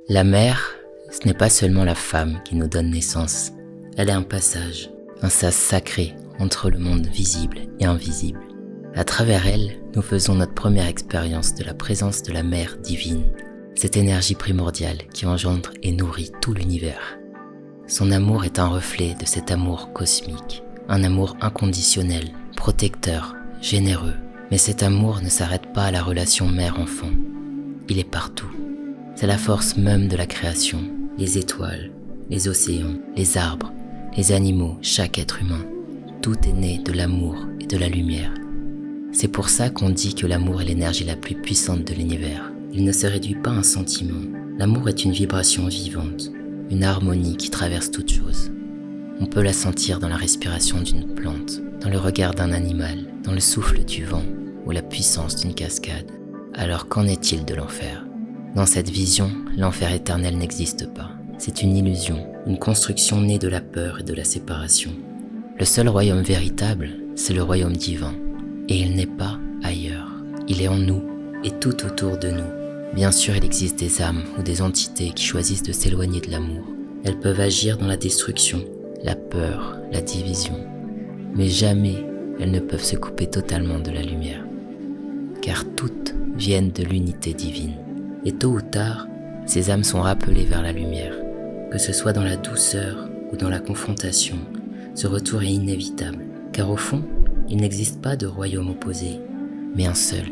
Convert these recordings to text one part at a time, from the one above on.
La mère, ce n'est pas seulement la femme qui nous donne naissance. Elle est un passage, un sas sacré entre le monde visible et invisible. À travers elle, nous faisons notre première expérience de la présence de la mère divine, cette énergie primordiale qui engendre et nourrit tout l'univers. Son amour est un reflet de cet amour cosmique, un amour inconditionnel, protecteur, généreux. Mais cet amour ne s'arrête pas à la relation mère-enfant. Il est partout. C'est la force même de la création, les étoiles, les océans, les arbres, les animaux, chaque être humain. Tout est né de l'amour et de la lumière. C'est pour ça qu'on dit que l'amour est l'énergie la plus puissante de l'univers. Il ne se réduit pas à un sentiment. L'amour est une vibration vivante, une harmonie qui traverse toute chose. On peut la sentir dans la respiration d'une plante, dans le regard d'un animal, dans le souffle du vent ou la puissance d'une cascade. Alors qu'en est-il de l'enfer ? Dans cette vision, l'enfer éternel n'existe pas. C'est une illusion, une construction née de la peur et de la séparation. Le seul royaume véritable, c'est le royaume divin. Et il n'est pas ailleurs. Il est en nous et tout autour de nous. Bien sûr, il existe des âmes ou des entités qui choisissent de s'éloigner de l'amour. Elles peuvent agir dans la destruction, la peur, la division. Mais jamais elles ne peuvent se couper totalement de la lumière. Car toutes viennent de l'unité divine. Et tôt ou tard, ces âmes sont rappelées vers la lumière. Que ce soit dans la douceur ou dans la confrontation, ce retour est inévitable. Car au fond, il n'existe pas de royaume opposé, mais un seul,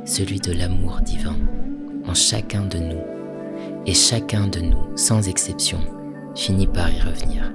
celui de l'amour divin, en chacun de nous. Et chacun de nous, sans exception, finit par y revenir.